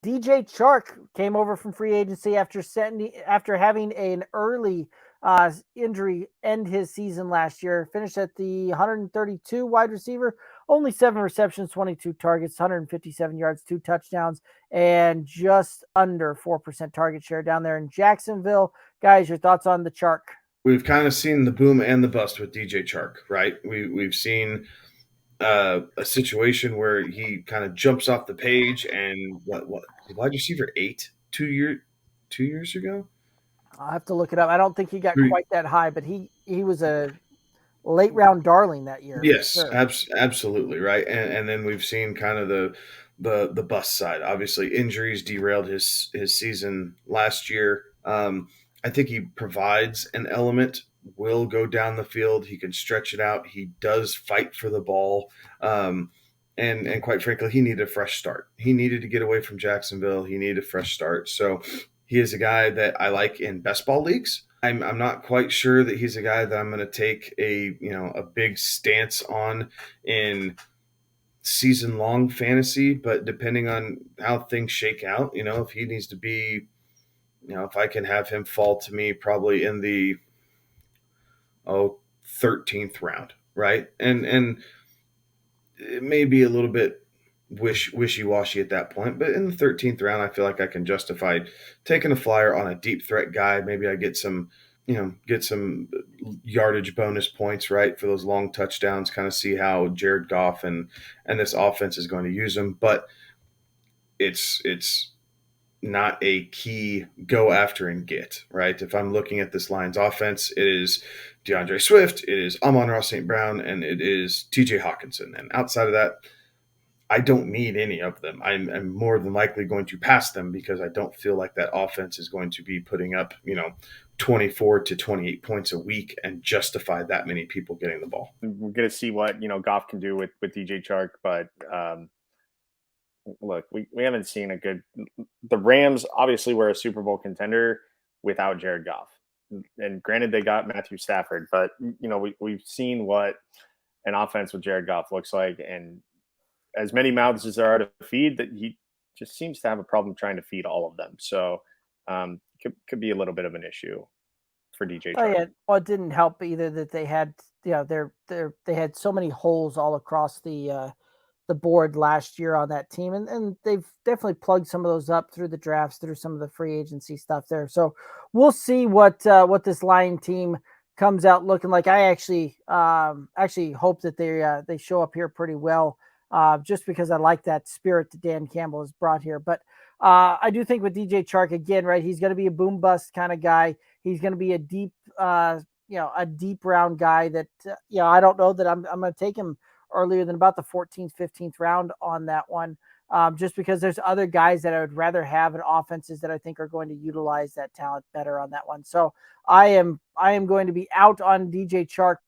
DJ Chark came over from free agency after having an early injury end his season last year. Finished at the 132 wide receiver, only 7 receptions, 22 targets, 157 yards, 2 touchdowns, and just under 4% target share down there in Jacksonville. Guys, your thoughts on the Chark? We've kind of seen the boom and the bust with DJ Chark, right? We've seen a situation where he kind of jumps off the page and what wide receiver 8 2 years ago. I'll have to look it up. I don't think he got Three, quite that high, but he was a late round darling that year for yes, sure. absolutely right. And then we've seen kind of the bust side. Obviously, injuries derailed his season last year. I think he provides an element. Will go down the field. He can stretch it out. He does fight for the ball. And quite frankly, he needed a fresh start. He needed to get away from Jacksonville. He needed a fresh start. So he is a guy that I like in best ball leagues. I'm not quite sure that he's a guy that I'm going to take a big stance on in season long fantasy, but depending on how things shake out, if he needs to be, if I can have him fall to me probably in the 13th round, right? And it may be a little bit wishy washy at that point, but in the 13th round, I feel like I can justify taking a flyer on a deep threat guy. Maybe I get some yardage bonus points, right, for those long touchdowns. Kind of see how Jared Goff and this offense is going to use them, but it's not a key go after and get, right? If I'm looking at this Lions offense, it is DeAndre Swift, it is Amon-Ra St. Brown, and it is TJ Hawkinson. And outside of that, I don't need any of them. I'm more than likely going to pass them because I don't feel like that offense is going to be putting up, 24 to 28 points a week and justify that many people getting the ball. We're going to see what Goff can do with DJ Chark, but look, we haven't seen a good. The Rams obviously were a Super Bowl contender without Jared Goff, and granted they got Matthew Stafford, but we've seen what an offense with Jared Goff looks like, and as many mouths as there are to feed, that he just seems to have a problem trying to feed all of them. So could be a little bit of an issue for DJ Oh Chark. yeah, well, it didn't help either that they had they had so many holes all across the board last year on that team, and they've definitely plugged some of those up through the drafts, through some of the free agency stuff there. So we'll see what this Lion team comes out looking like. I actually hope that they show up here pretty well, just because I like that spirit that Dan Campbell has brought here. But I do think with DJ Chark again, right? He's going to be a boom bust kind of guy. He's going to be a deep, a deep round guy that, I don't know that I'm going to take him earlier than about the 14th, 15th round on that one. Just because there's other guys that I would rather have in offenses that I think are going to utilize that talent better on that one. So I am going to be out on DJ Chark